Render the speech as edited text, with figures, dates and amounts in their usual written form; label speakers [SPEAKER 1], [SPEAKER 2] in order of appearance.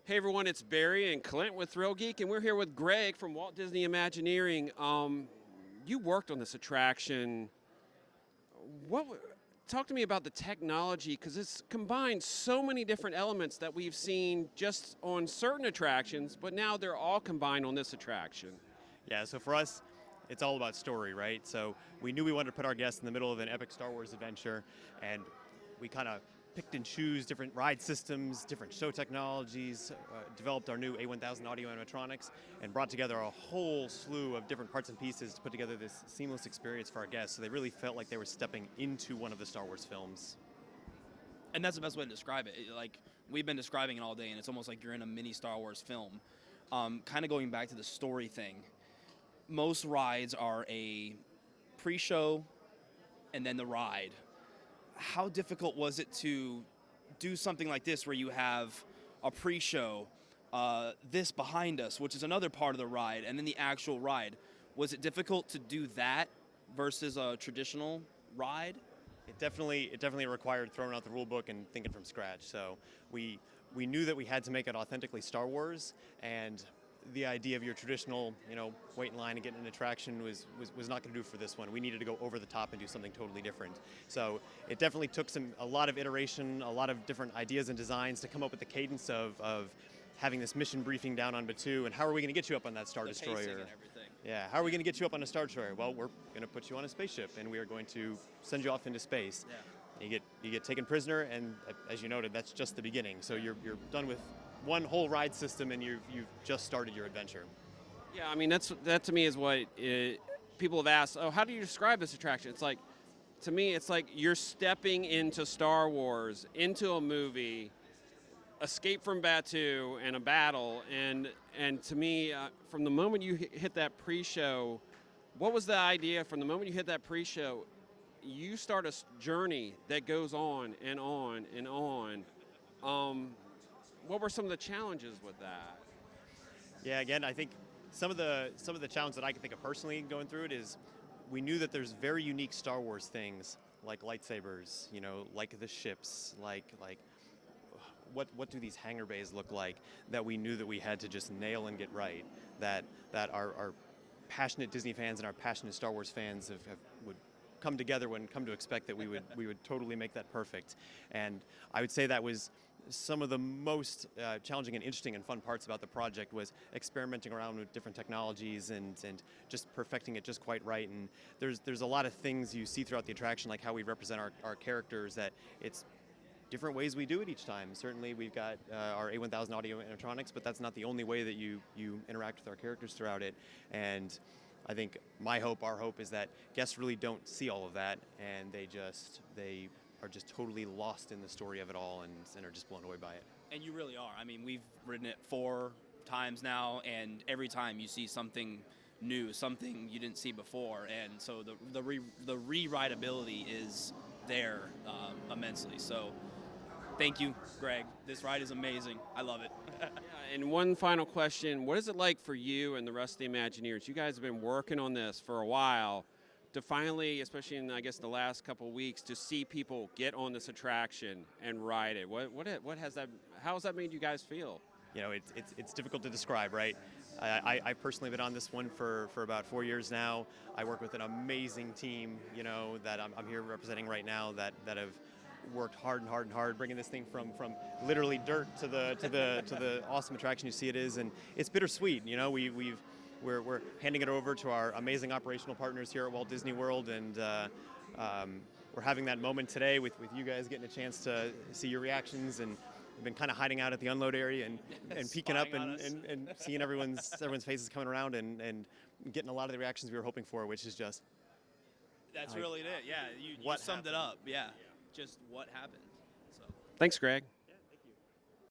[SPEAKER 1] Hey everyone, it's Barry and Clint with ThrillGeek, and we're here with Greg from Walt Disney Imagineering. You worked on this attraction. Talk to me about the technology, because it's combined so many different elements that we've seen just on certain attractions, but now they're all combined on this attraction.
[SPEAKER 2] Yeah, so for us, it's all about story, right? So we knew we wanted to put our guests in the middle of an epic Star Wars adventure, and we kind of picked and choose different ride systems, different show technologies, developed our new A1000 audio animatronics, and brought together a whole slew of different parts and pieces to put together this seamless experience for our guests, so they really felt like they were stepping into one of the Star Wars films.
[SPEAKER 3] And that's the best way to describe it. Like, we've been describing it all day, and it's almost like you're in a mini Star Wars film. Kind of going back to the story thing, most rides are a pre-show and then the ride. How difficult was it to do something like this where you have a pre-show, this behind us, which is another part of the ride, and then the actual ride? Was it difficult to do that versus a traditional ride?
[SPEAKER 2] It definitely required throwing out the rule book and thinking from scratch. So we knew that we had to make it authentically Star Wars, and the idea of your traditional, wait in line and get in an attraction was not going to do for this one. We needed to go over the top and do something totally different. So it definitely took a lot of iteration, a lot of different ideas and designs to come up with the cadence of having this mission briefing down on Batuu, and how are we going to get you up on that Star Destroyer?
[SPEAKER 3] Pacing and everything.
[SPEAKER 2] Yeah, how are we going to get you up on a Star Destroyer? Well, we're going to put you on a spaceship, and we are going to send you off into space.
[SPEAKER 3] Yeah.
[SPEAKER 2] You get taken prisoner, and as you noted, that's just the beginning. So you're done with one whole ride system, and you've just started your adventure.
[SPEAKER 1] Yeah, I mean, that to me is what people have asked. Oh, how do you describe this attraction? It's like, to me, it's like you're stepping into Star Wars, into a movie, escape from Batuu and a battle, and to me, from the moment you hit that pre-show, what was the idea? From the moment you hit that pre-show, you start a journey that goes on and on and on. What were some of the challenges with that?
[SPEAKER 2] Yeah, again, I think some of the challenges that I can think of personally going through it is we knew that there's very unique Star Wars things like lightsabers, like the ships, like what do these hangar bays look like, that we knew that we had to just nail and get right, that our passionate Disney fans and our passionate Star Wars fans would come together and come to expect that we would totally make that perfect. And I would say that was some of the most challenging and interesting and fun parts about the project, was experimenting around with different technologies and just perfecting it just quite right. And there's a lot of things you see throughout the attraction, like how we represent our characters, that it's different ways we do it each time. Certainly we've got our A1000 audio animatronics, but that's not the only way that you interact with our characters throughout it. And I think our hope is that guests really don't see all of that, and they are just totally lost in the story of it all and are just blown away by it.
[SPEAKER 3] And you really are. I mean, we've ridden it 4 times now, and every time you see something new, something you didn't see before, and so the re-rideability is there immensely. So thank you, Greg. This ride is amazing. I love it.
[SPEAKER 1] And one final question, what is it like for you and the rest of the Imagineers? You guys have been working on this for a while, to finally, especially in, I guess, the last couple of weeks, to see people get on this attraction and ride it. How has that made you guys feel?
[SPEAKER 2] It's difficult to describe, right? I personally been on this one for about 4 years now. I work with an amazing team, that I'm here representing right now, that have worked hard and hard and hard, bringing this thing from literally dirt to the awesome attraction you see it is, and it's bittersweet. We're handing it over to our amazing operational partners here at Walt Disney World, and we're having that moment today with you guys getting a chance to see your reactions, and we've been kind of hiding out at the unload area and peeking up and seeing everyone's faces coming around and getting a lot of the reactions we were hoping for, which is just...
[SPEAKER 3] That's really it, yeah. You summed it up, yeah. Just what happened. So.
[SPEAKER 1] Thanks, Greg.